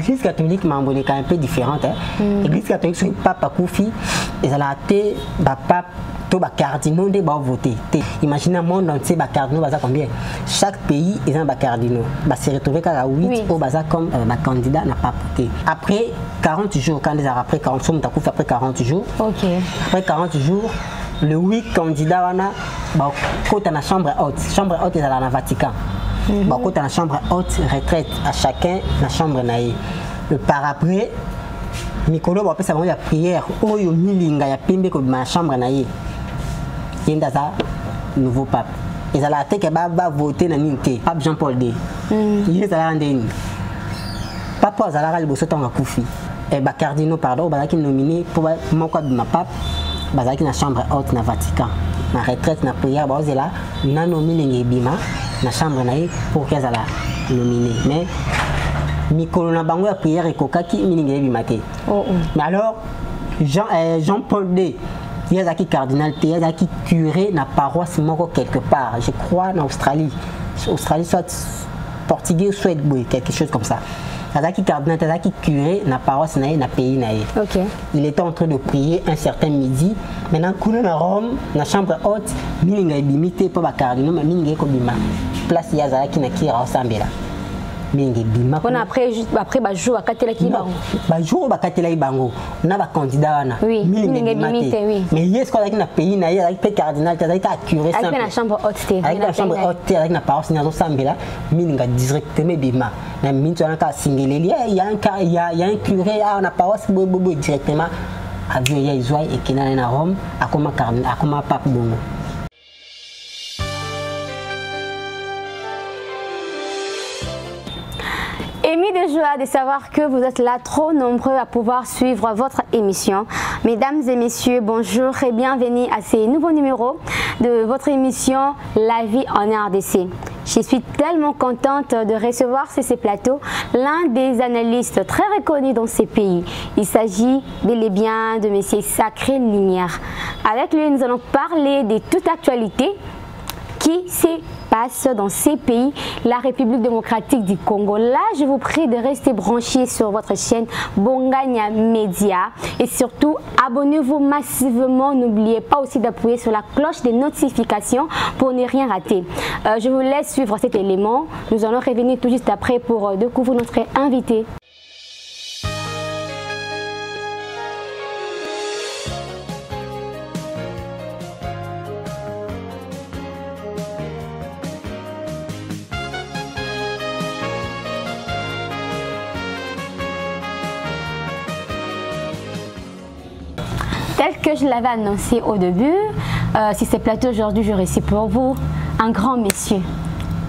L'église catholique est un peu différente. L'église catholique, c'est le pape Koufi, et ça a été le pape, tous les cardinaux qui ont voté. Imaginez un monde entier, les cardinaux, combien? Chaque pays, ils ont des cardinaux. Ils se retrouvent à 8 comme candidat n'a pas voté. Après 40 jours, quand ils ont après 40 jours, après 40 jours, après 40 jours, le 8 candidats sont dans la chambre haute. La chambre haute est dans le Vatican. Quand dans la chambre haute, retraite à chacun la chambre naïe. Par après, Mikolo va faire la prière. Oh, il y a pimbe comme ma chambre naïe. Il y a un nouveau pape. Et ça a été que va voter dans le pape Jean-Paul II. Il y a un papa Zala le bosso tanga Koufi. Et les cardinaux pardon, qui nominé pour mon quoi de ma pape, qui dans la chambre haute dans le Vatican. La retraite dans la prière, là, n'a nominé bima. La chambre naïe pour qu'elle soit nominée. Mais Mikolo na bango la prière et kokaki miningé bimate. Mais alors Jean-Paul II, il y a qui cardinal, il y a qui curé na paroisse moko quelque part. Je crois en Australie. Australie soit portugais soit quelque chose comme ça. Il y a qui cardinal, il y a qui curé na paroisse naïe na pays naïe. Il était en train de prier un certain midi. Maintenant, quand on est à Rome, dans la chambre haute, miningé bimité pour les cardinaux, mais miningé ko bima. Place il y a qui na qui rassemble là. On après jour à Katela qui bango. Jour à Katela qui bango. On a un candidat là. Oui. Mais il y a ce qu'on a dans le pays na, il y a un cardinal, il y a un curé simple. Avec la chambre haute. Avec la chambre haute, avec la paroisse na rassemble là, miningé directement bima. Na minto na ka singeli, il y a un curé à la paroisse bobo directement. Avion ya izwa et qui na na Rome, à comme cardinal, à comme pape bongo. Émis de joie de savoir que vous êtes là trop nombreux à pouvoir suivre votre émission. Mesdames et messieurs, bonjour et bienvenue à ce nouveau numéro de votre émission La vie en RDC. Je suis tellement contente de recevoir sur ce plateau l'un des analystes très reconnus dans ces pays. Il s'agit bel et bien de M. Sacré Lumière. Avec lui, nous allons parler de toute actualité qui se passe dans ces pays, la République démocratique du Congo. Là, je vous prie de rester branchés sur votre chaîne Bongania Media et surtout, abonnez-vous massivement. N'oubliez pas aussi d'appuyer sur la cloche des notifications pour ne rien rater. Je vous laisse suivre cet élément. Nous allons revenir tout juste après pour découvrir notre invité. Tel que je l'avais annoncé au début, si ce plateau aujourd'hui, je récite pour vous un grand monsieur,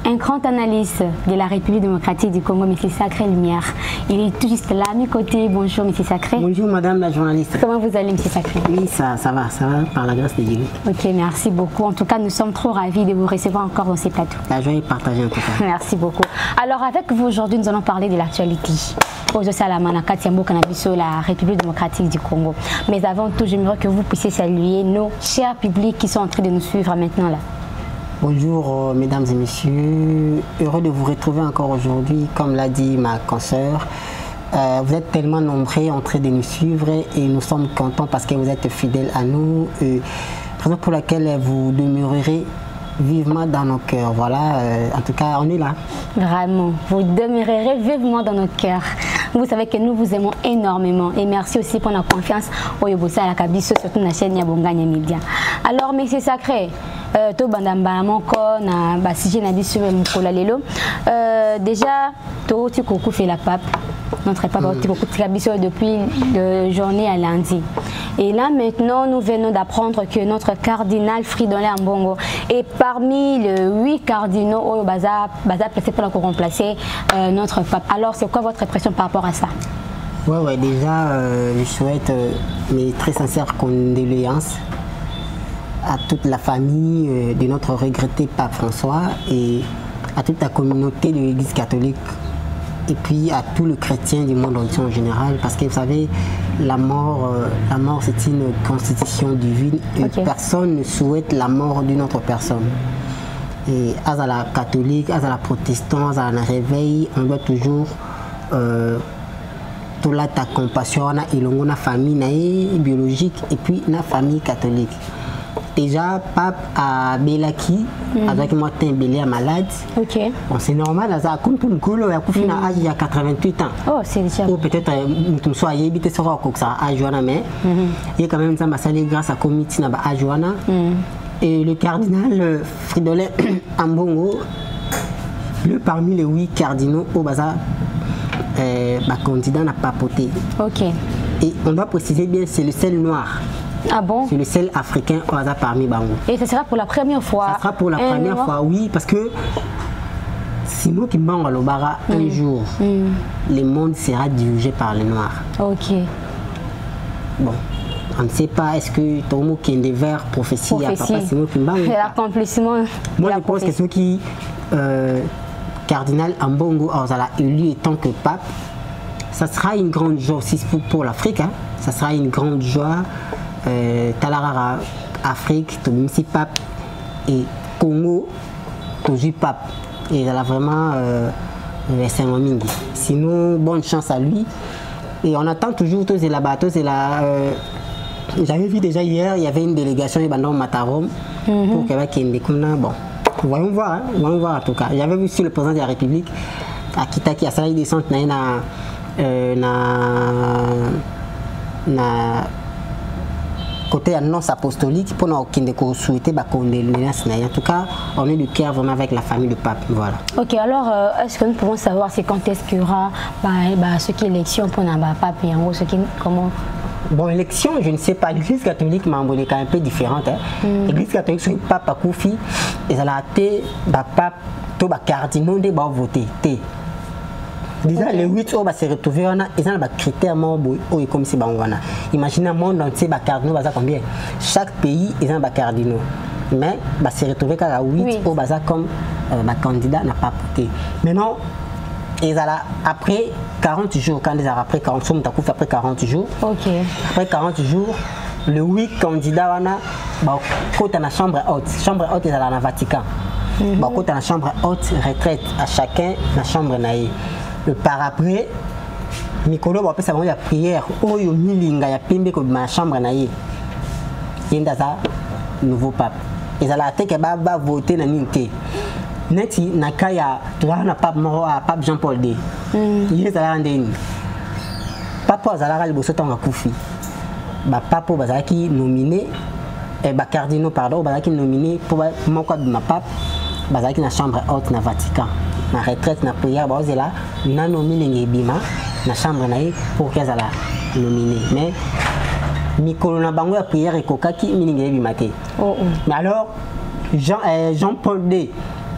un grand analyste de la République démocratique du Congo, M. Sacré Lumière. Il est tout juste là à mes côtés. Bonjour, M. Sacré. Bonjour, madame la journaliste. Comment vous allez, M. Sacré? Oui, ça va, par la grâce de Dieu. Ok, merci beaucoup. En tout cas, nous sommes trop ravis de vous recevoir encore dans ces plateaux. La joie est partagée en tout cas. Merci beaucoup. Alors, avec vous aujourd'hui, nous allons parler de l'actualité. La République démocratique du Congo. Mais avant tout, j'aimerais que vous puissiez saluer nos chers publics qui sont en train de nous suivre maintenant là. Bonjour mesdames et messieurs, heureux de vous retrouver encore aujourd'hui, comme l'a dit ma consoeur. Vous êtes tellement nombreux en train de nous suivre et nous sommes contents parce que vous êtes fidèles à nous, raison pour laquelle vous demeurerez vivement dans nos cœurs. Voilà, en tout cas, on est là. Vraiment, vous demeurerez vivement dans nos cœurs. Vous savez que nous vous aimons énormément et merci aussi pour la confiance au Yobosa à la Kabiso, surtout na chaîne Yabonganya Media. Alors, Monsieur Sacré, to bandamba moko na basije na biso mukola lelo. Déjà, to tu koku fait la pape. Notre pape tu koku fait la biso depuis le journée à lundi. Et là maintenant, nous venons d'apprendre que notre cardinal Fridolin Ambongo est parmi les 8 cardinaux au Baza placé pour remplacer notre pape. Alors, c'est quoi votre impression par rapport à ça? Ouais, déjà, je souhaite mes très sincères condoléances à toute la famille de notre regretté pape François et à toute la communauté de l'Église catholique et puis à tous les chrétiens du monde entier en général, parce que vous savez, la mort c'est une constitution divine et personne ne souhaite la mort d'une autre personne. Et à la catholique, à la protestante, à la réveil, on doit toujours là ta compassion na ilongo na famille na biologique et puis na famille catholique. Déjà pape à Belaki avec moi belé malade. OK. Bon c'est normal ça comme pour Nkolo ya kufina âge il y a 88 ans. Oh c'est déjà. Ou peut-être mutum soit yebité sera ko ça âge wana mais il quand même ça m'a salé grâce à comité na ba âge wana. Et le cardinal Fridolin Ambongo parmi les 8 cardinaux au bazar candidat n'a pas poté. OK. Et on doit préciser bien c'est le seul noir. Ah bon? C'est le seul africain au hasard parmi Bango. Et ce sera pour la première fois? Ça sera pour la première fois, oui, parce que sinon qui bango le bara un jour, le monde sera dirigé par les noirs. OK. Bon, on ne sait pas, est-ce que Tomo qui est des vers prophétie à papa sinon qui bango? L'accomplissement. Moi je pense que ceux qui cardinal Ambongo a élu en tant que pape, ça sera une grande joie aussi pour l'Afrique. Hein. Ça sera une grande joie. Talarara, Afrique, Tomimsi pape et Congo, Toji pape. Et il a vraiment c'est un mingi. Sinon, bonne chance à lui. Et on attend toujours tous les là-bas, j'avais vu déjà hier, il y avait une délégation de Matarom pour Québec et bon. Voyons voir en tout cas. J'avais vu sur le président de la République à Kitaki, à Salah descente na côté annonce apostolique pour nous souhaiter en tout cas on est du cœur vraiment avec la famille du pape. Voilà. OK, alors est-ce que nous pouvons savoir c'est quand est-ce qu'il y aura ce qui est élection pour le pape et en gros ce qui comment? Bon, élection, je ne sais pas. L'Église catholique m'a est quand même un peu différente. L'Église catholique, c'est pape à Koufi, et ça a été pape, tout le cardinal de voter. Déjà, les 8 ans, se retrouver, ils ont des critères comme si imaginez un monde entier, cardinaux, combien? Chaque pays, ils ont des cardinaux. Mais se retrouver quand 8 ans, comme candidat n'a pas voté. Maintenant, ils allaient après 40 jours, quand ils ont après 40 jours, après 40 jours. OK. Après 40 jours, le 8 candidats, quand dans la chambre haute, ils allaient dans le Vatican. Quand dans la chambre haute, retraite à chacun dans la chambre naïe. Par après, Nicolas va faire sa prière. Oh, il y a pimbe comme ma chambre naïe. Il y a un nouveau pape. Ils allaient voter dans l'unité. Neti nakaya tuana pape moro a pape Jean-Paul II. Il est allé ndeni. Papa azalaka liboso tanga kufi. Ba papa bazaki nominé cardinaux pardon bazaki nominé pour moko de ma pape bazaki na chambre haute na Vatican. Na retraite na prière bazela na nominé ngibima na chambre naïe pour qu'elle ala nominé. Mais mikolo na bango ya prière ekokaki mininge bimate. Mais alors Jean-Paul II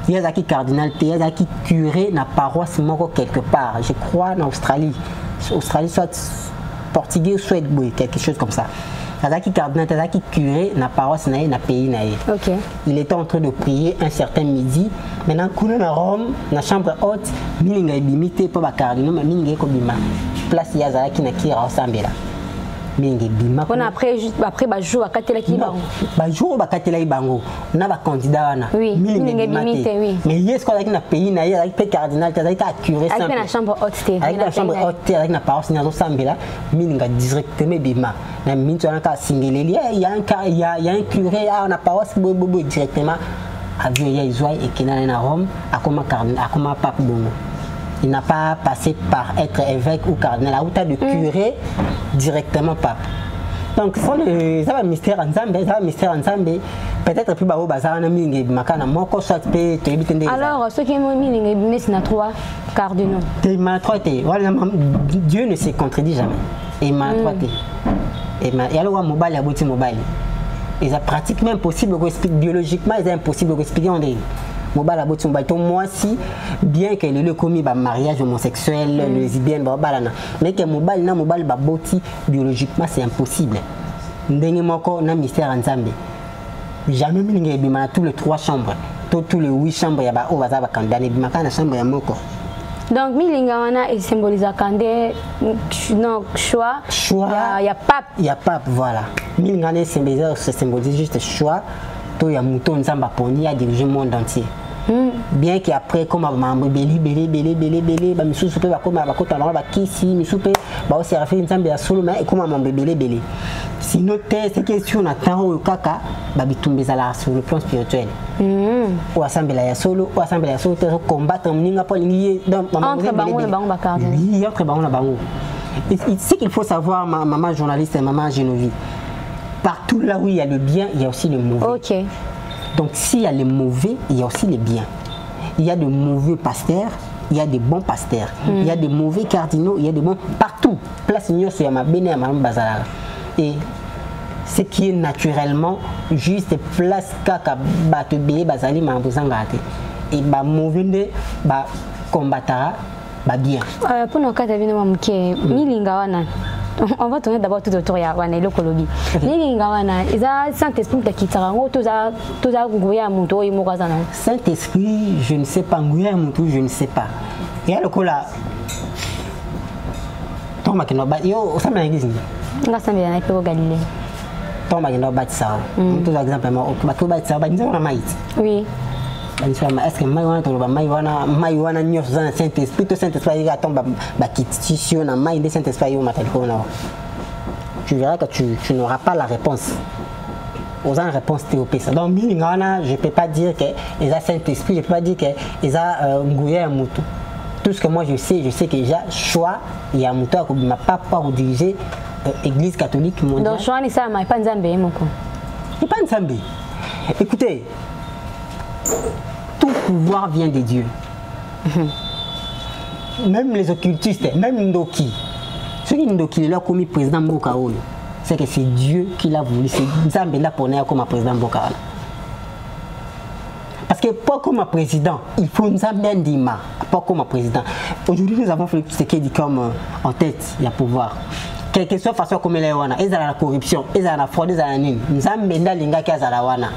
il y a qui cardinal, il y a qui curé na paroisse moko quelque part, je crois en Australie. Australie soit portugais soit quelque chose comme ça. Il y a qui cardinal, il y a qui curé na paroisse na pays na. OK. Il était en train de prier un certain midi. Maintenant qu'on na Rome, na chambre haute, mininga limité pour ba cardinal, mais mininga ko bima. Place il y a qui na kira osambela. On après jour à katela ki bango. Jour ba katela bango. Na ba candidat wana. Oui. Oui. Mais yes ko na pays na ya avec cardinal ta ka curé simple. Avec la chambre haute avec la chambre haute avec na paroisse na sambela mininga directement bima. Na minto na ka singeleli il y a un curé à na paroisse bobo directement avion ya izwa et kina na Rome akoma cardinal akoma pape bongo. Il n'a pas passé par être évêque ou cardinal, il a de curé directement pape. Donc, ça va mystère ensemble, peut-être plus bas au bazar, alors, ce qui est mis, c'est 3 cardinaux. Dieu ne se contredit jamais. Et il m'a 3 et alors, mobile, il est pratiquement impossible d'expliquer biologiquement, il est impossible d'expliquer en des. Moi si bien que le commis mariage homosexuel lesbienne mais que mobile biologiquement c'est impossible ndenge moko na mystère ensemble jamais mingi bima tous les 3 chambres tous les 8 chambres ya ba o baza ba candidat bima na chambre ya moko. Donc milinga wana il symbolise kande non choix il y a pape voilà milinga ne symbolise juste choix to ya mouton nzamba poni a dirigé le monde entier. Bien qu'après comme membre belé ba misusu pe ba koma ba kota ba kisi misusu pe ba aussi faire une zambe ya solo mais comme mon bébé belé sinon c'est question na temps au kaka ba bitumbeza la sur le plan spirituel ou assemblée ya solo te combattre mninga po lingi entre bango na bango bakar oui entre bango na bango. Ce qu'il faut savoir maman journaliste et maman Geneviève, partout là où il y a le bien il y a aussi le mauvais. OK. Donc s'il y a les mauvais il y a aussi les biens. Il y a de mauvais pasteurs, il y a des bons pasteurs, il y a des mauvais cardinaux, il y a des bons partout. Place New sur ma béné à Bazar. Et ce qui est naturellement juste place kaka batu bé bazali mambuzangate. Et ba mauvais ba combattara ba bien. Pour nos cas d'avis mamke milinga wana. On va tourner d'abord tout autour ya wana le kolobi. Milinga wana isa Saint-Esprit qui tarango toza ngoya muto yi mokazana. Saint-Esprit, je ne sais pas ngoya muto, je ne sais pas. Il y a le kola. Toma que no ba yo osama na église. Nga sambela na pego Galilée. Toma que no ba tsao. Tout exemple ba ko ba tsao ba nzo na maït. Oui. Est-ce que Maïwana n'y a pas Saint-Esprit, tout Saint-Esprit il attend ba kitissio na maï de Saint-Esprit au matin. Tu verras que tu n'auras pas la réponse. Aux en réponse théopée. Donc Milingana, je peux pas dire que les a Saint-Esprit, je peux pas dire que les a ngouya un moutou. Tout ce que moi je sais que j'ai choix il y a un moutou qui m'a pas dirigé Église catholique mondiale. Donc choix ni ça mais pas nzambe moko. C'est pas nzambe. Écoutez, tout pouvoir vient de Dieu. Même les occultistes, même Ndoki. Ceux qui Ndoki là comme président Mbokaolo, c'est que c'est Dieu qui l'a voulu. C'est Nzambe là pour comme président Mbokaolo. Parce que pas comme président, il faut Nzambe Ndima, pas comme président. Aujourd'hui nous avons fait ce qui dit comme en tête, il y a pouvoir. Quelle que soit façon comme les wana, ils ont la corruption, ils ont la fraude, ils ont la nini. Nzambe Ndalinga qui a la wana.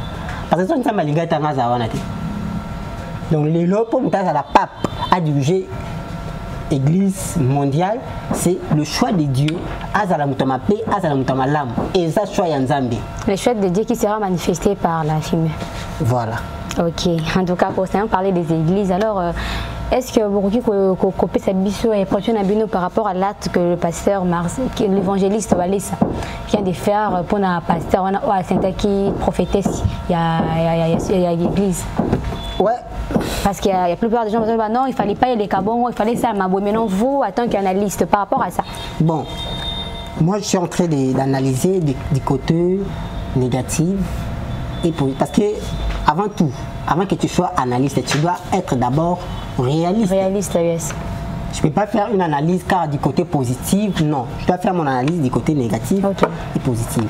Parce que Nzambe Linga est un zawana. Donc les lopes la pape a dirigé l'Église mondiale, c'est le choix de Dieu. Azalamutama paix, azalamutama l'âme. Et ça choix Nzambe. Le choix de Dieu qui sera manifesté par la fumée. Voilà. Ok. En tout cas, pour ça, on parlait des églises. Alors, est-ce que vous copiez cette biseau et portez un par rapport à l'acte que le pasteur l'évangéliste Valessa vient de faire pour un pasteur ou à Saint-Aki prophétesse il y a l'église. Ouais. Parce qu'il y a plupart des gens qui disent non, il fallait pas y aller cabon, il fallait ça, mais non, vous, en tant qu'analyste, par rapport à ça. Bon, moi je suis en train d'analyser du côté négatif. Parce que avant tout, avant que tu sois analyste, tu dois être d'abord réaliste. Réaliste, yes. Je ne peux pas faire une analyse car du côté positif, non. Je dois faire mon analyse du côté négatif et positif.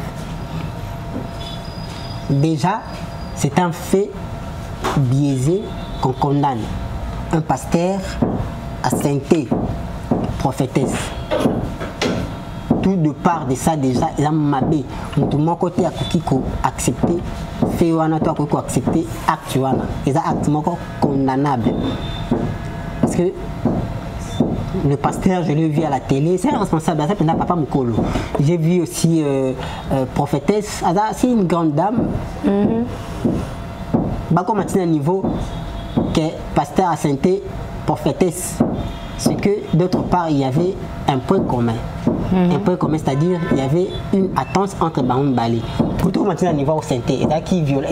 Déjà, c'est un fait biaisé qu'on condamne un pasteur à sainteté, prophétesse. Tout de part de ça déjà, il a mabé. Tout mon côté a accepté, fait wana toi ko accepter acte wana. Et ça acte moko condamnable. Parce que le pasteur, je l'ai vu à la télé, c'est un responsable, ça pendant papa Mukolo. J'ai vu aussi prophétesse, c'est une grande dame. Bako maintenant niveau que pasteur à sainteté, prophétesse, c'est que d'autre part il y avait un point commun. Un point commun, c'est-à-dire il y avait une attente entre Baoum Bali. Pour tout maintenant niveau au sainteté, et qui viole.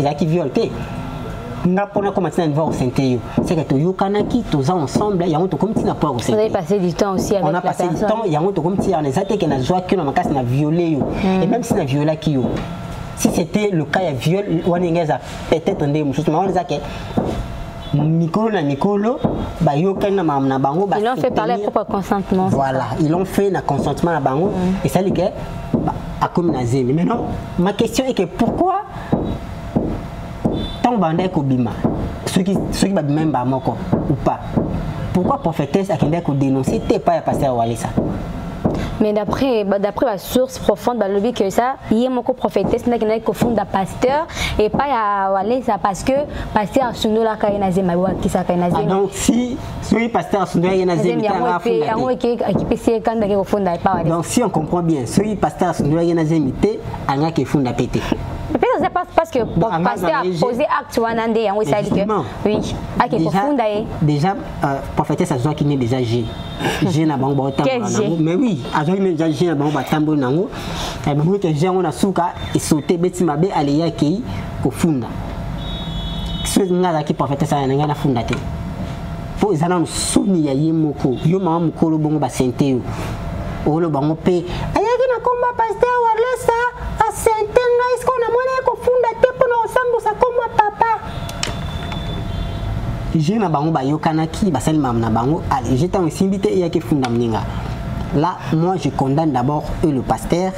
N'a pas commencé à niveau au sainteté. C'est que tu yokanaki tous ensemble, il y a un comme tu n'as pas au sainteté. On a passé du temps aussi avec la personne. On a passé du temps, il y a un comme si on a été que na joie que na casse na violé et même si na violé qui yo. Si c'était le cas, il y a viol, on a peut-être un des choses, mais on les a que Nicolo, ils l'ont fait par leur propre consentement. Voilà, ils l'ont fait dans consentement à Bango et ça, c'est à communager. Mais maintenant, ma question est que pourquoi tant bandé Kobima, ceux qui même Bamako ou pas, pourquoi prophétesse a dénoncé t'es pas passé à Walesa? Mais d'après la source profonde, le but que ça, il y a mon prophétesse n'a qu'un fond de pasteur et pas à Walesa parce que pasteur a son la kainazé ma qui ça kainazé. Donc si pasteur a son la kainazé, donc si on comprend bien, celui pasteur a son la kainazé, anga qui fond pété. Peut-être c'est parce que le pasteur a posé acte Wanande, oui, déjà, prophétesse a qui n'est déjà G. G n'a pas mais oui, a déjà G n'a pas tambo nango. Et même que G on a souka et sauté beti mabe aléa qui au funda. Ce n'a qui prophétesse a n'a funda te. Pour ils en ont souni ya yemoko, yo mama mukolo bongo ba senteo. Olo bango pe ayaki na komba pasteur Walesa a sentenga est-ce qu'on a moyen ko funda te pour no sambo sa comme papa. J'ai na bango ba yokanaki ba sali mam na bango allez j'étais en simbité et yaki funda mninga. Là moi je condamne d'abord le pasteur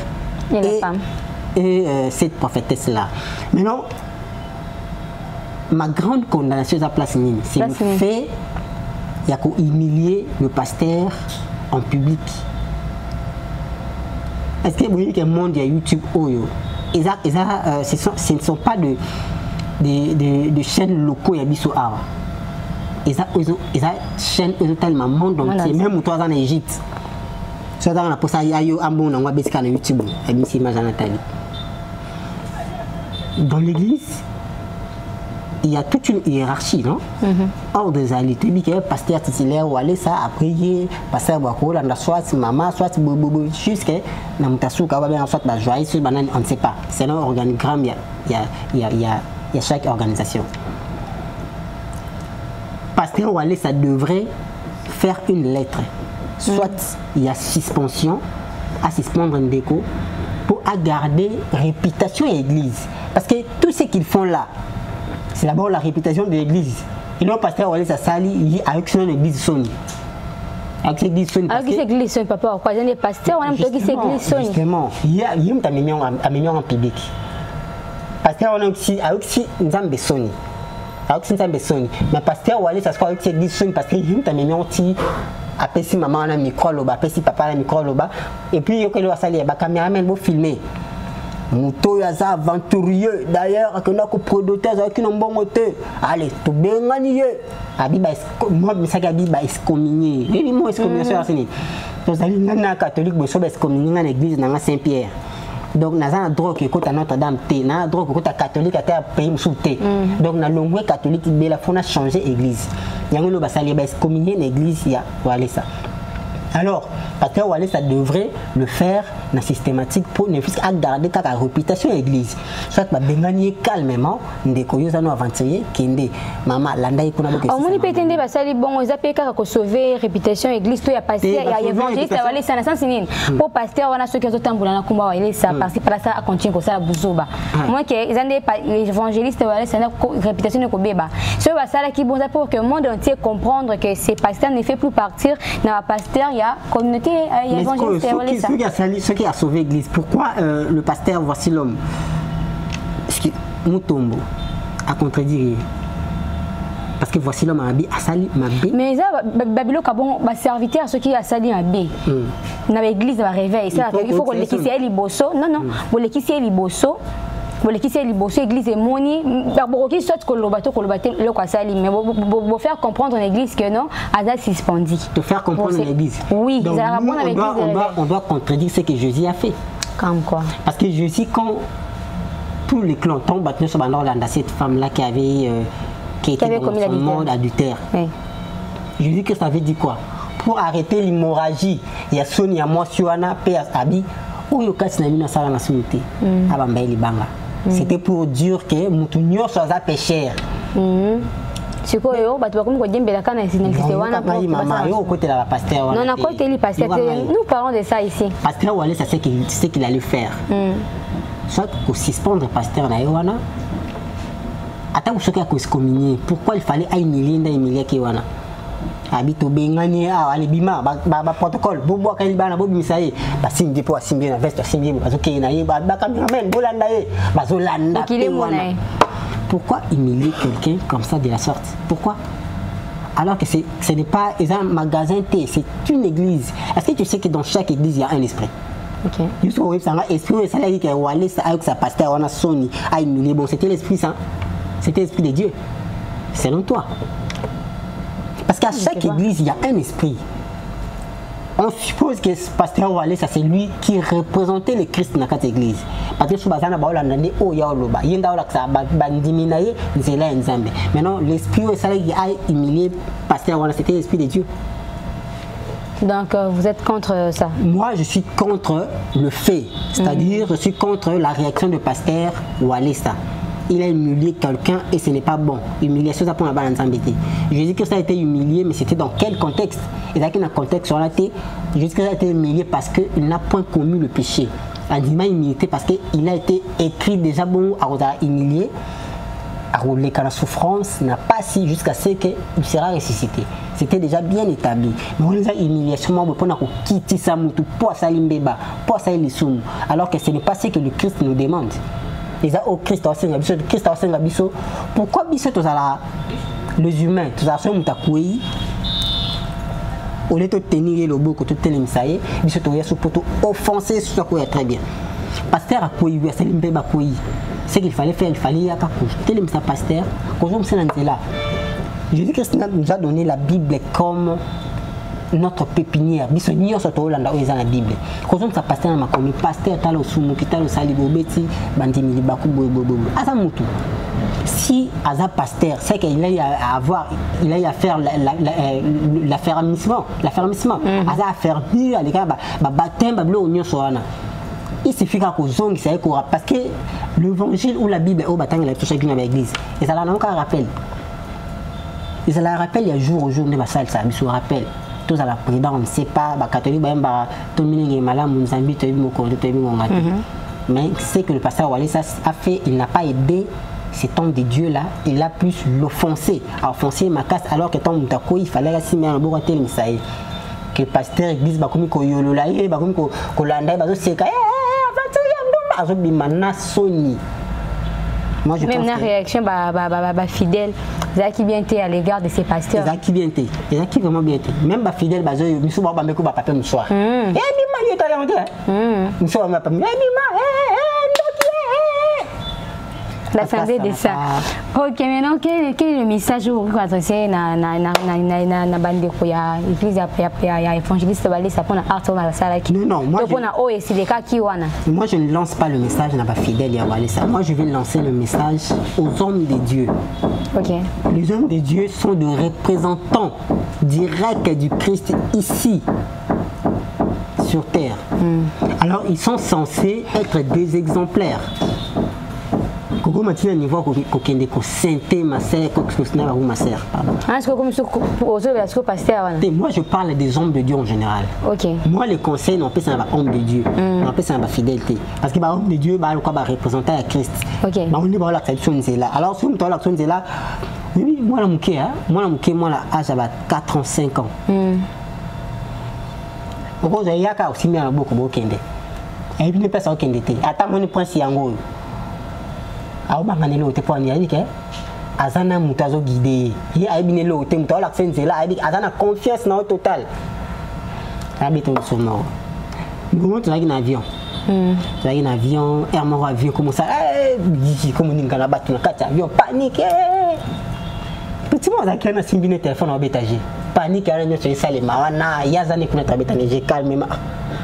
et cette prophétesse là. Maintenant ma grande condamnation à place nini, c'est le fait il y a qu'à humilier le pasteur en public. Est-ce que vous voyez que le monde il y a YouTube ce ne sont pas de chaînes locaux il y a biso awa. Ils ont chaîne tellement monde entier même toi en Égypte. Ça dans la poste ayo ambon on va baisser sur YouTube et bien c'est Nathalie. Dans l'église il y a toute une hiérarchie, non? Hors des alliés, tu dis que le pasteur titulaire ou aller ça a prié, pasteur Bako, soit maman, soit bobo, jusqu'à Namtasuka, soit la joie, on ne sait pas. C'est un organigramme, il y a chaque organisation. Pasteur ou aller, ça devrait faire une lettre. Soit il y a suspension, à suspendre un déco, pour garder réputation à l'église. Parce que tout ce qu'ils font là, c'est d'abord la réputation de l'église. Et non, pasteur Walesa Sali, avec son église Sony. Avec l'église Sony. Avec l'église Sony, papa, quoi, il y a des pasteurs, on a l'église Sony. Justement, il y a un million en public. Pasteur, on a aussi Nzambe Sony. Avec Nzambe Sony. Mais pasteur Walesa, c'est quoi avec l'église Sony? Parce qu'il y a un million qui après si maman a un micro là-bas, après si papa a un micro là-bas. Et puis, il y a un caméraman pour filmer. Mouto yaza aventurieux d'ailleurs que notre producteur qui n'ont bon moteur allez tout bien gagné abiba moi ça abiba excommunié et moi excommuniation c'est donc ali na catholique bo so excommunié dans l'église na Saint-Pierre donc na za droit que côté Notre-Dame té na droit que côté catholique à pays sous té donc na longwe catholique be la fona changer église yango lo basali ba excommunié l'église ya voilà ça. Alors, pasteur Walé, ça devrait le faire dans systématique pour ne plus qu'à garder la réputation de l'église. Soit que bengani calmement, des coyotes à nous aventuriers, qui est maman landa y kuna beaucoup. On m'a dit peut-être que ça bon, ils appellent qu'à sauver réputation l'église, tout y a passé, il y a évangéliste Walé, ça n'a sans signe. Pour pasteur, on a ceux qui ont tambour dans combat Walé, ça parce que par ça à continuer comme ça la bouzoba. Moi que ils ont des évangélistes Walé, ça n'a réputation de kobeba. Ce va ça là qui bon pour que le monde entier comprendre que ces pasteurs ne fait plus partir dans la pasteur. Il y a communauté évangéliste. Ceux qui a sauvé l'église, pourquoi le pasteur voici l'homme Moutombo a contredit? Parce que voici l'homme a sali ma bé. Mais ça, Babylone a bon serviteur à ceux qui a sali ma bé. Dans l'église va réveiller. Il faut qu'on les quitte les bosso. Non non, vous les quittez les bosso. Vous les quittez les bosso. L'église est moni. D'abord qui soit que le bateau le quoi sali. Mais vous faire comprendre l'église que non, Ada suspendu. Te faire comprendre l'église. Oui. Donc, on doit contredire ce que Jésus a fait. Comme quoi? Parce que Jésus quand tous les clans tombent battus sur cette femme là qui avait qui était dans son monde adultère. Oui. Jésus que ça veut dire quoi? Pour arrêter l'hémorragie, il y a Sonia moi Suana Père Abi ou yo kasi na mina sala na sunité. Abamba libanga. C'était pour dire que mutunyo soit pécheur. C'est quoi yo batu comme ko djembela kana sinalité wana pour maman yo côté la pasteur. Non, à côté li pasteur. Nous parlons de ça ici. Pasteur Walé ça c'est qu'il allait faire. Soit qu'on suspendre pasteur na wana. Attends que choquer à communier. Pourquoi il fallait humilier qui wana? Habito bengani a alibima ba protocole bobo ka libana bobo misaye ba simbi po simbi na veste simbi ba zoké na ye ba cameraman bolanda ye ba zolanda. Pourquoi humilier quelqu'un comme ça de la sorte? Pourquoi? Alors que ce n'est pas un magasin thé, c'est une église. Est-ce que tu sais que dans chaque église il y a un esprit? Ok. Juste au web ça a esprit ça là dit que Walé avec sa pasteur on a Sony a humilié bon c'était l'esprit ça. C'était l'esprit de Dieu. Selon toi. Parce qu'à chaque église, il y a un esprit. On suppose que ce pasteur Walé, ça c'est lui qui représentait le Christ dans cette église. parce que sous bazana baola ndé o ya oloba yenda ola ça bandiminaye nzela nzambe. Maintenant l'esprit est ça qui a humilié pasteur, c'était l'esprit de Dieu. Donc vous êtes contre ça? Moi je suis contre le fait, c'est-à-dire je suis contre la réaction de pasteur Walesa. Il a humilié quelqu'un et ce n'est pas bon. Humiliation, ça pour la balance embêtée. Je dis que ça a été humilié, mais c'était dans quel contexte? Et dans quel contexte sur la tête, je dis que ça a été humilié parce qu'il n'a point commis le péché. Il m'a humilié parce qu'il a été écrit déjà bon à humilier, à rouler quand la souffrance n'a pas si jusqu'à ce qu'il sera ressuscité. C'était déjà bien établi. Mais on les a humiliés sûrement pour quitter sa moutou, pour ça l'imbéba, pour ça l'issum. Alors que ce n'est pas ce que le Christ nous demande. Les au Christ a Christ pourquoi les humains tous sont mutakoui au lieu de tenir le beau côté tel misaye biso to yesu poto offenser sur quoi très bien pasteur a quoi c'est l'imbeba quoi c'est qu'il fallait faire il fallait y avoir tel misa pasteur quand c'est là Jésus-Christ nous a donné la Bible comme notre pépinière biso nyonso to landa oza na Bible kozo ça pasteur na makomi pasteur talo sumu kitalo sali bobeti bandimili baku bobo asa mutu si aza pasteur c'est qu'il a à avoir il a à faire l'affermissement aza à faire bien les gars ba baptême ba blo nyonso wana il suffit qu'à kozongi ça écora parce que l'évangile ou la Bible au batang la touche dans l'église et ça là n'a aucun rappel et ça la rappelle il y a jour au jour ne va ça biso rappel tous à la prédence, on ne sait pas, les catholiques, mais c'est que le pasteur Walesa a fait, il n'a pas aidé cet homme de Dieu là, il a plus l'offensé, a offensé ma casse alors que tant il fallait la simer en bourre tel misaï. Que le pasteur église, comme il y a eu là, comme il y a eu moi, je même la réaction fidèle, c'est qui bien été à l'égard de ces pasteurs. C'est qui bien été, c'est qui vraiment bien été. Même les fidèles, ils sont pas beaucoup papa nous soir. Eh l'assemblée de ça. Ok, maintenant quel est le message que vous adressez na bande de l'église ya évangéliste Walesa pour na art na sala qui. Non, moi moi je ne lance pas le message na ba fidèle ya Walesa. Moi je vais lancer le message aux hommes de Dieu. OK. Les hommes de Dieu sont des représentants directs du Christ ici sur terre. Alors ils sont censés être des exemplaires. Moi je parle des hommes de Dieu en général. Okay. Moi les conseils n'ont pas ça homme de Dieu, n'ont pas ça fidélité parce que homme de Dieu va représenter à Christ. Okay. On dit voilà l'action c'est là. Alors si on doit l'action c'est là, oui moi la âge à 4 ans 5 ans. Pourquoi j'ai yaka aussi bien beaucoup kende. Et puis ne pas ça kende té. Attends mon point si yango. Ah bah on est là au téléphone il y a dit que azana mutazo guidé il a bien là au téléphone l'accent c'est là azana confiance dans total habite au sommet comment tu vas en avion tu vas en avion air mort avion comment ça comme on dit là bas tu na quatre avion panique petit moi ça na simbine téléphone au bétager panique à rien sur ça les mawana yazane kuna tabetane je calme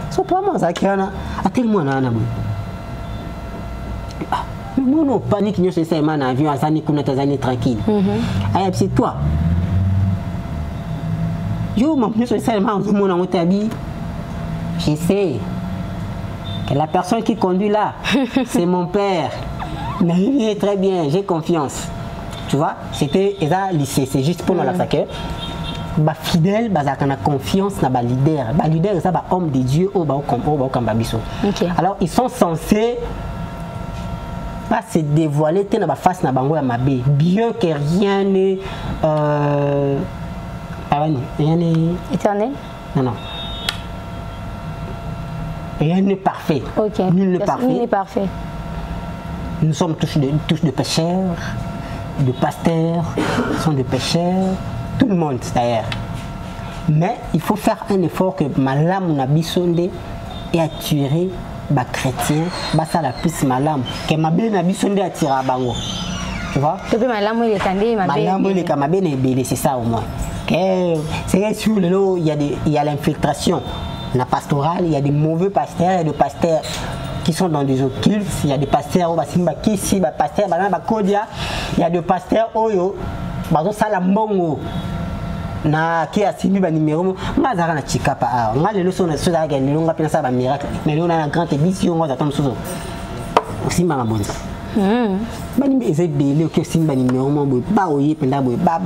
so pas moi ça qui na à tel moi na non panique nous c'est un avion à Zani kuna tazani tranquille c'est toi yo mon nous c'est seulement mon en tabi je sais que la personne qui conduit là c'est mon père mais il est très bien j'ai confiance tu vois c'était ça lycée c'est juste pour nous la saquer ba fidèle ba zakana confiance na ba leader ça ba homme de Dieu au ba comme biso. Alors ils sont censés pas se dévoiler dans la face na bango ya mabe bien que rien n'est rien n'est éternel. Non rien n'est parfait. Okay. Nul n'est parfait. Nul n'est parfait. Nous sommes tous de pécheurs, de pasteurs, nous sommes de pécheurs, tout le monde d'ailleurs. Mais il faut faire un effort que malam na bisonde et attirer ba chrétien ba ça la plus malam que ma bien abisonde atira bango tu vois depuis malam il est tandé ma bien malam il est comme bien belé c'est ça au moins que c'est sûr le lot il y a l'infiltration la pastorale il y a des mauvais pasteurs et des pasteurs qui sont dans des occultes. Il y a des pasteurs au Basimba Kisi, des pasteurs Banana Kodia. Il y a des pasteurs Oyo, Bazo Salambongo. Na qui a signé le numéro, ma zara na chikapa a. On a les leçons de ceux qui ont l'onga pensa ba miracle. Mais on a une grande émission, on attend sous. Aussi ma bonne. Bani eze belé que simba numéro mo ba oye penda boy ba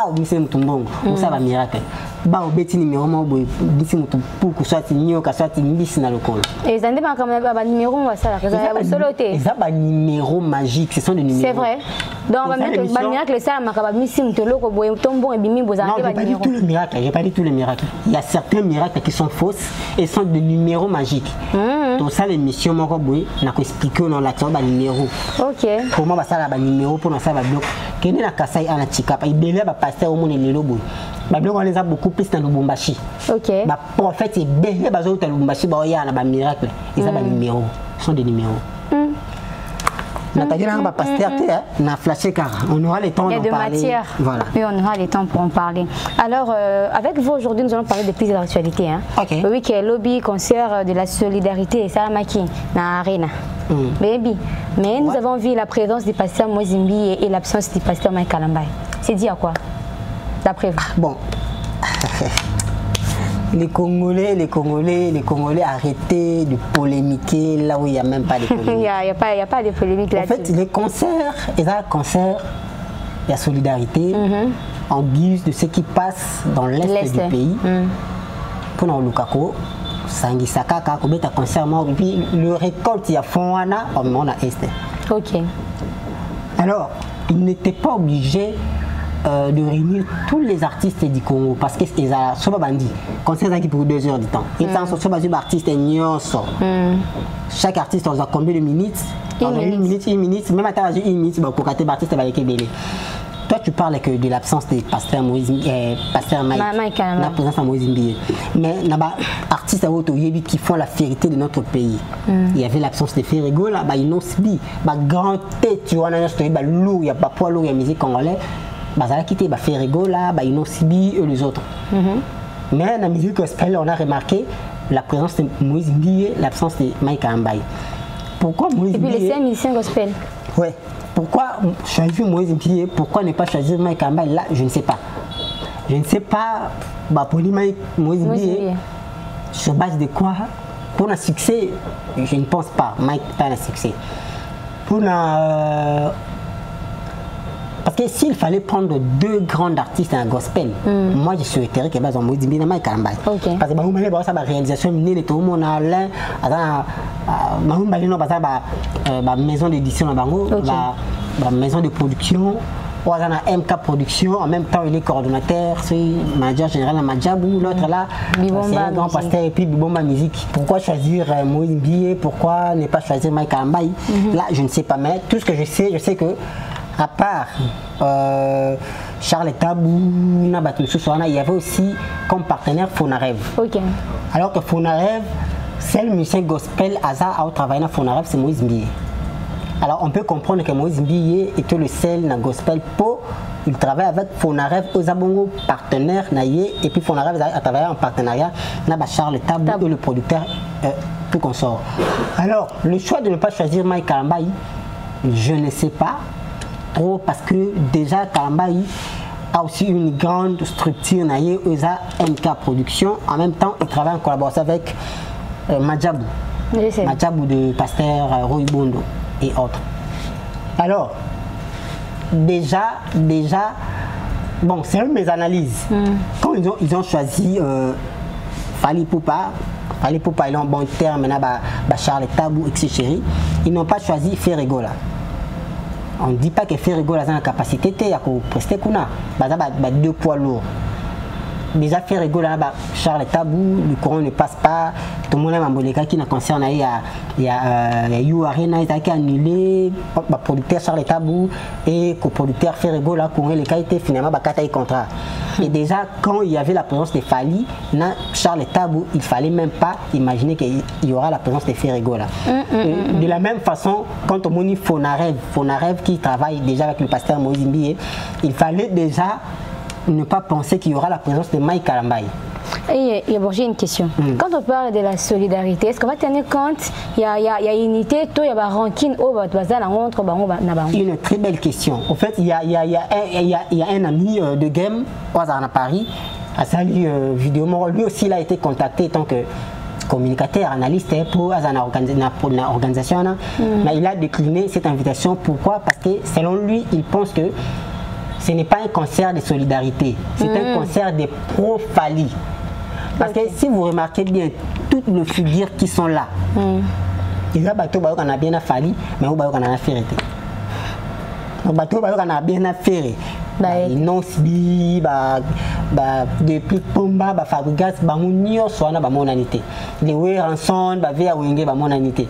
o bise mutumbongo. On ça ba miracle. Ba o beti numéro mo boy bise mutu pour que soit nyo ka soit mbisi na lokolo. Et ça ndeba comme ba numéro on va ça la soloté. Ça ba numéro magique, ce sont des numéros. C'est vrai. Donc ba miracle ça makaba misi mutoloko boy tombon et bimi bozanga ba numéro. J'ai pas dit tous les miracles. Il y a certains miracles qui sont fausses et sont des numéros magiques. Donc ça l'émission moko boy na ko expliquer dans la ba numéro. OK. Pour moi ça ba numéro pour na ça ba bloc. Kene na kasai ana chikapa ibele ba pasteur au monde lelo boy. Ba bloc on les a beaucoup plus dans Lubumbashi. OK. Ba prophète et belé ba zo ta Lubumbashi ba ya na ba miracle. Et ça ba numéro. Ce sont des numéros. On aura le temps d'en parler. Voilà. Oui, on aura le temps pour en parler. Alors, avec vous aujourd'hui, nous allons parler de plusieurs actualités. Hein. Okay. Oui, qui est lobby, concert de la solidarité et Salamaki, na Arena. Baby. Mais nous avons vu la présence du pasteur Mozimbi et l'absence du pasteur Mike Kalambay. C'est dit à quoi, d'après vous? Bon. Les Congolais, arrêtez de polémiquer là où il n'y a même pas de polémique. Il n'y a pas de polémique là-dessus. En fait, les concerts, il y a solidarité en guise de ce qui passe dans l'est du pays. Pour nous, Lukako, Sangisaka, Kakobeta, concert, puis le récolte, il y a Fonwana, on a Est. Ok. Alors, il n'était pas obligé de réunir tous les artistes du Congo parce que c'est un bandi concert qui pour 2 heures de temps. Il y a un artiste chaque artiste a combien de minutes? Une minute, même à 1 minute, pour que l'artiste va être belé. Toi, tu parles que de l'absence des pasteurs Moïse, pasteur Mike, la présence de Moïse Mbié. Mais il y a des artistes qui font la fierté de notre pays. Il y avait l'absence de Ferrigo, là, ils n'ont subi. Grand tête, tu vois, il y a pas poids lourd, il y a musique congolaise. Bazala quitté Ferrigo là, ils n'ont subi eux les autres. Mais dans la musique gospel, on a remarqué la présence de Moïse Mbié, l'absence de Mike Ambaye. Pourquoi Moïse Mbié? Et puis les musiciens gospel. Ouais. Pourquoi choisir Moïse Mbié? Pourquoi ne pas choisir Mike Ambaye? Là, je ne sais pas. Je ne sais pas. Pour Moïse Mbié, sur base de quoi? Pour un succès, je ne pense pas. Mike pas un succès. Pour parce que s'il fallait prendre 2 grands artistes en gospel, moi je souhaiterais que Bazon Moïse Mbié et Mike Kalambay. Parce que la réalisation de tout le monde a l'un, la maison d'édition, la maison de production, MK Production, en même temps il est coordonnateur, c'est manager général à Madjabou, l'autre là, c'est un grand pasteur et puis Bibomba Musique. Pourquoi choisir Moïse Mbié? Pourquoi ne pas choisir Mike Kalambay? Là je ne sais pas, mais tout ce que je sais que à part Charles Tabou, il y avait aussi comme partenaire Fonarev. Okay. Alors que Fonarev, c'est le musicien gospel Aza à travailler dans Fonarev, c'est Moïse Mbié. Alors on peut comprendre que Moïse Mbié était le seul dans gospel pour il travaille avec Fonarev aux Abongo partenaire naïe et puis Fonarev a travaillé en partenariat avec Charles Tabou et le producteur tout consort. Alors le choix de ne pas choisir Mike Kalambay, je ne sais pas. Trop parce que déjà Kalambay a aussi une grande structure naïe MK Production. En même temps, il travaille en collaboration avec Madjabou. Madjabou de pasteur Roy Bondo et autres. Alors, déjà, bon, c'est mes analyses. Quand ils ont choisi Fally Poupa, il est en bon terme, Charles Tabou, etc. Ils n'ont pas choisi Ferrigo là. On ne dit pas que Ferrigo a la capacité de prester 2 poids lourds. Déjà Ferrigo là, Charles Tabou, le courant ne passe pas. Tout le monde a un qui concerne il y a You Arena qui a annulé, le producteur Charles Tabou et le producteur Ferrigo là, courant les qualités finalement bataille contrat. Et déjà quand il y avait la présence de Fally, Charles Tabou, il fallait même pas imaginer qu'il y aura la présence de Ferrigo là. De la même façon, quand on dit Fonarev qui travaille déjà avec le pasteur Moïse Mbié, il fallait déjà ne pas penser qu'il y aura la présence de Mike Kalambay. Et j'ai une question. Quand on parle de la solidarité, est-ce qu'on va tenir compte il y a unité, il y a rancune, une très belle question. En fait, il y a un ami de game à Paris, à Sali vidéo. Lui aussi, il a été contacté tant que communicateur, analyste pour une organisation. Mais il a décliné cette invitation. Pourquoi? Parce que selon lui, il pense que ce n'est pas un concert de solidarité, c'est un concert de pro-Fally. Parce que si vous remarquez bien, toutes les figures qui sont là, ils ont bien Fally, mais ils ont fait. Ils ont bien fait. Ils n'ont pas depuis Pomba, Fabrigas, Bamunio, Soana, Bamonanité. Les Wéranson, Bavea, Wenge, Bamonanité.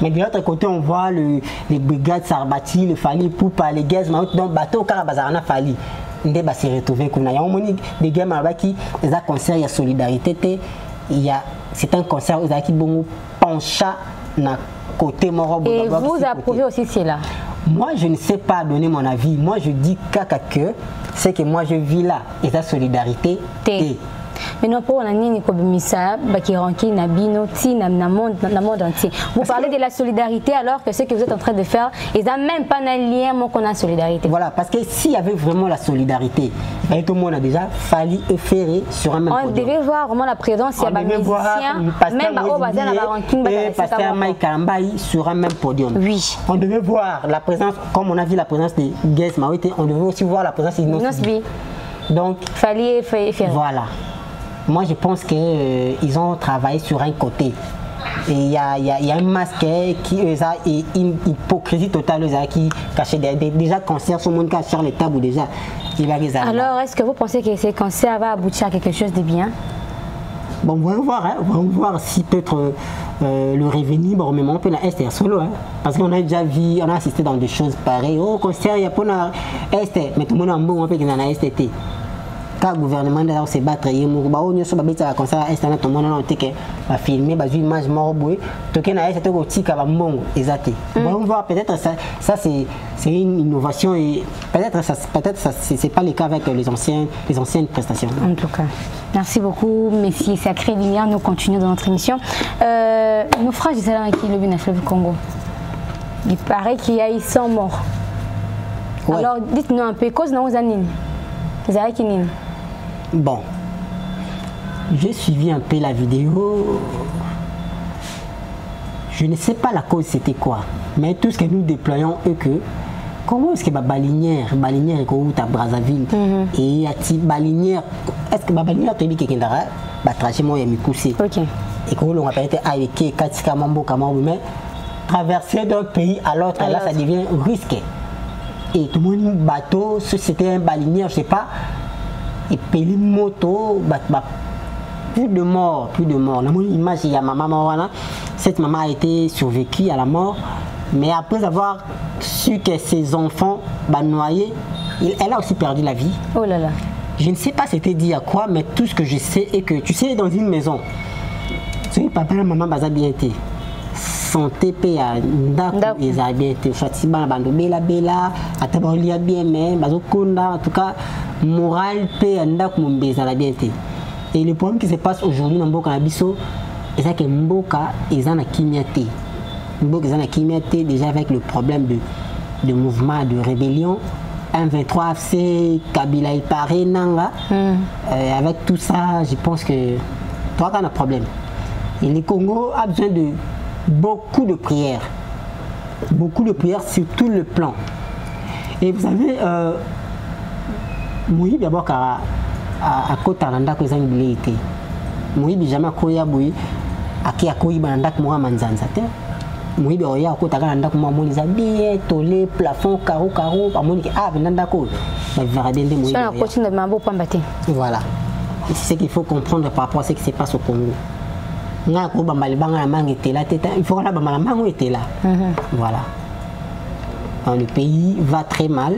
Mais de l'autre côté, on voit les brigades Sarbati, le Fally, Poupa, les Gaz, donc bateau Karabazarana Fally. Ndé va se retrouver comme il y a des gamins qui ont un concert, il y a solidarité, c'est un concert qui bon pencha na côté moro. Et vous approuvez aussi cela? Moi, je ne sais pas donner mon avis. Moi, je dis que c'est que moi je vis là et la solidarité. Mais non, pour monde entier. Vous parlez de la solidarité alors que ce que vous êtes en train de faire, ils n'ont même pas un lien qu'on a solidarité. Voilà, parce que s'il y avait vraiment la solidarité, tout le monde a déjà fallu efférer sur un même podium. On devait voir vraiment la présence, il y a des musiciens, même Pasteur Mike Karambaï sur un même podium. Oui. On devait voir la présence, comme on a vu la présence de Guess Mawete, on devait aussi voir la présence de Nosbi. Donc, fallait faire. Voilà. Moi, je pense qu'ils ont travaillé sur un côté. Et il y a un masque qui a une hypocrisie totale qui cachait déjà cancer sur mon cas sur les tables déjà. Alors, est-ce que vous pensez que ce cancer va aboutir à quelque chose de bien? Bon, on va voir, hein. On va voir si peut-être le revenu, bon, mais on peut la STR solo, hein. Parce qu'on a déjà vu, on a assisté dans des choses pareilles. Oh, concert, il y a pas de STR, mais tout le monde a un bon, on peut qu'il y en a STT. Quand le gouvernement doit se battre, il y a un concert, tout le monde a filmé, il y a image mort, tout le monde a STT aussi, exact. On va voir, peut-être ça c'est une innovation et peut-être c'est pas le cas avec les anciennes prestations. En tout cas. Merci beaucoup, messieurs Sacré Lumière. Nous continuons dans notre émission. Nos frères qui le vin fleuve Congo. Il paraît qu'il y a 100 morts. Ouais. Alors dites-nous un peu, cause non aux anines. Bon, j'ai suivi un peu la vidéo. Je ne sais pas la cause c'était quoi, mais tout ce que nous déployons est que comment est-ce que ma balinière est à Brazzaville et il y a une balinière, est-ce que ma balinière te dit que Kendara va tracer moi et me pousser. Ok. Et qu'on va pas être avec Katika Mambo Kamambo, mais traverser d'un pays à l'autre, là ça devient risqué. Et tout le monde bateau, si c'était un balinière, je sais pas, et puis les motos, plus de morts. Dans mon image, il y a ma maman, cette maman a été survécue à la mort. Mais après avoir su que ses enfants noyés, elle a aussi perdu la vie. Oh là là. Je ne sais pas c'était dit à quoi, mais tout ce que je sais est que, tu sais, dans une maison, tu sais, papa et maman ont bien été. Santé, paix, ils ont bien été. Chatiba, bela, atabalia bien, mais en tout cas, moral, paix, ils ont bien été. Et le problème qui se passe aujourd'hui dans Mboka Nabiso, c'est que Mboka, ils ont la kimiaté. Déjà avec le problème de mouvement de rébellion, 1-23 FC, Kabila il paraît, Nanga. Avec tout ça, je pense que toi, tu as un problème. Et le Congo a besoin de beaucoup de prières. Beaucoup de prières sur tout le plan. Et vous savez, Moïse d'abord à Kotaranda, que vous avez oublié. Moïse jamais koya boui, à qui a koyi bandak moi manzanza. Moïse oya à Kotaranda comme moi les habits, tolé, plafond, carreau, amoni qui a venanda ko. Mais verra bien de Moïse. Ça on continue de m'avoir pas battre. Voilà. C'est ce qu'il faut comprendre par rapport à ce qui se passe au Congo. Il faut que la maman était là. Voilà. Donc, le pays va très mal.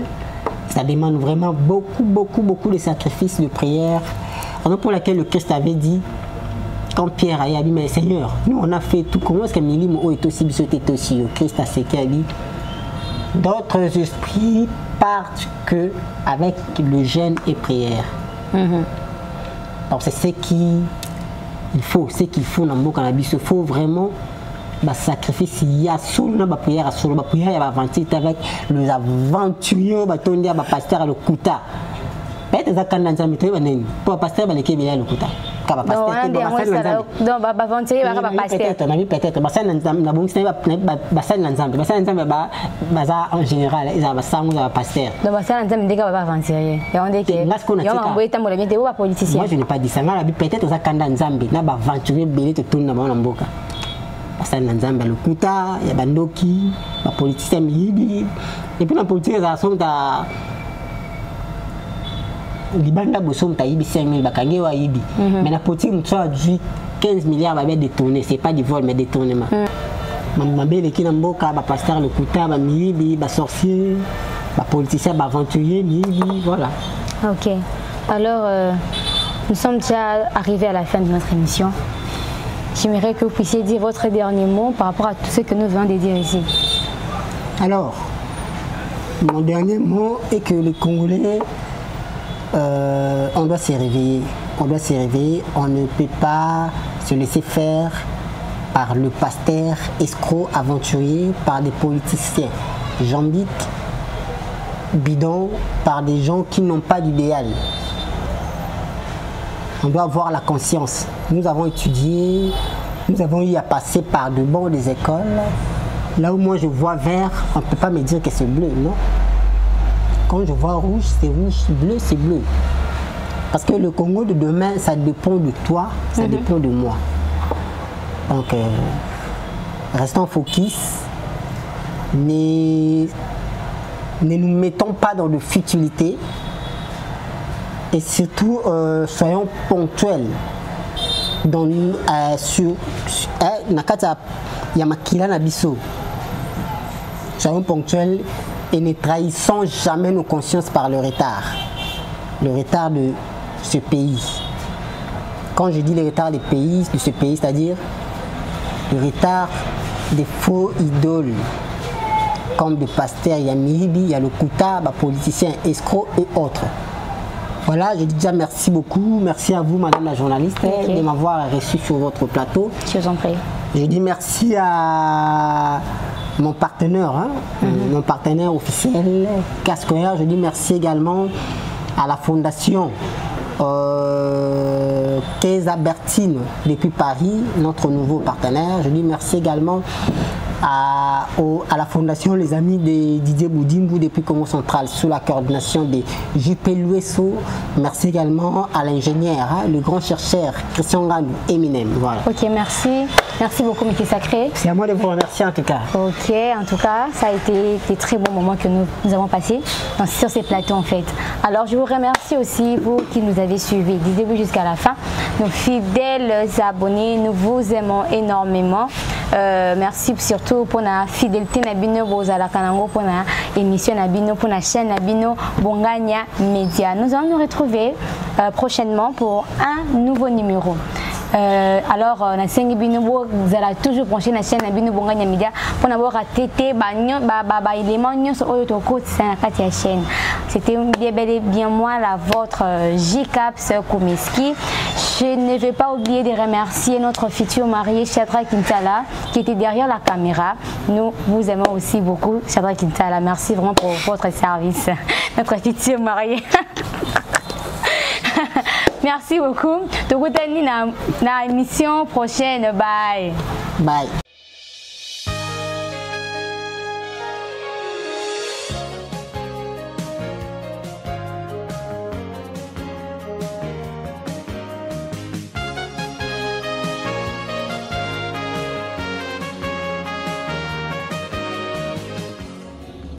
Ça demande vraiment beaucoup de sacrifices, de prières. Alors pour laquelle le Christ avait dit, quand Pierre a dit, mais Seigneur, nous on a fait tout. Comment est-ce que Milimo est aussi bisouté aussi? Le Christ a ce qu'il a dit. D'autres esprits partent que avec le jeûne et prière. Donc c'est ce qu'il faut dans le cannabis. Il faut vraiment sacrifice. Il y a solo na prière solo prière il y a aventure avec les aventuriers batondi ba pasteur le kuta. Peut-être ça quand dans mais toi pour pasteur ba le kebia le kuta. Ka ba pasteur donc ba aventurier ba pasteur. Peut-être ba ça na bon c'est ba ça na nzambe ba ça en général ils ba ça ba pasteur. Donc ba ça nzambe ndeka ba aventurier. Ya on dit que ya mambo etambola bien te ba politicien. Moi je n'ai pas dit ça na peut-être ça quand dans nzambe na ba aventurier belé te tourne na mboka. Parce que nzambe le kuta ya bandoki ba politicien miyibi et puis na politicien za sont ta libanda bosom ta yibi 5000 bakange wa yibi mais na politique mutwa du 15 milliards ba détourner, c'est pas du vol mais détournement. Mabele ki na mboka ba pasteur le kuta ba miyibi ba sorcier ba politicien ba aventurier miyibi voilà. OK. Alors nous sommes déjà arrivés à la fin de notre émission. J'aimerais que vous puissiez dire votre dernier mot par rapport à tout ce que nous venons de dire ici. Alors, mon dernier mot est que les Congolais, on doit se réveiller. On doit se réveiller. On ne peut pas se laisser faire par le pasteur, escroc, aventurier, par des politiciens. Jambiques, bidons, par des gens qui n'ont pas d'idéal. On doit avoir la conscience. Nous avons étudié, nous avons eu à passer par de bonnes écoles. Là où moi je vois vert, on ne peut pas me dire que c'est bleu, non. Quand je vois rouge, c'est rouge, bleu, c'est bleu. Parce que le Congo de demain, ça dépend de toi, ça dépend de moi. Donc, restons focus. Ne nous mettons pas dans de futilité. Et surtout, soyons ponctuels. Dans sur Nakata Yamakila Nabiso. Soyons ponctuels et ne trahissons jamais nos consciences par le retard. Le retard de ce pays. Quand je dis le retard des pays, de ce pays, c'est-à-dire le retard des faux idoles. Comme le pasteur, il y a Mihibi, il y a le Kuta, les politiciens, escrocs et autres. Voilà, je dis déjà merci beaucoup. Merci à vous, madame la journaliste, de m'avoir reçu sur votre plateau. Je vous en prie. Je dis merci à mon partenaire, mon partenaire officiel, Cascoya. Je dis merci également à la fondation Keza Bertine depuis Paris, notre nouveau partenaire. Je dis merci également à la fondation Les Amis de Didier Boudimbu depuis Congo Central sous la coordination de JP Lueso. Merci également à l'ingénieur, le grand chercheur Christian Ganou Eminem. Voilà. Ok, merci. Merci beaucoup, Mickey Sacré. C'est à moi de vous remercier en tout cas. Ok, en tout cas, ça a été des très bons moments que nous avons passés sur ces plateaux en fait. Alors, je vous remercie aussi, vous qui nous avez suivis du début jusqu'à la fin. Nos fidèles abonnés, nous vous aimons énormément. Merci surtout pour la fidélité Nabino Bozala Kanango, pour la émission Nabino, pour la chaîne Nabino Bongania Média. Nous allons nous retrouver prochainement pour un nouveau numéro. Alors, na sengi bino vous allez toujours brancher la chaîne Nabino Bongania Média pour n'avoir raté éléments sur la chaîne. C'était bel et bien moi, la vôtre J-Caps Koumeski. Je ne vais pas oublier de remercier notre futur marié Shadrack Kintala qui était derrière la caméra. Nous vous aimons aussi beaucoup, Shadrack Kintala. Merci vraiment pour votre service, notre futur marié. Merci beaucoup. Donc, on se retrouve dans la émission prochaine. Bye. Bye.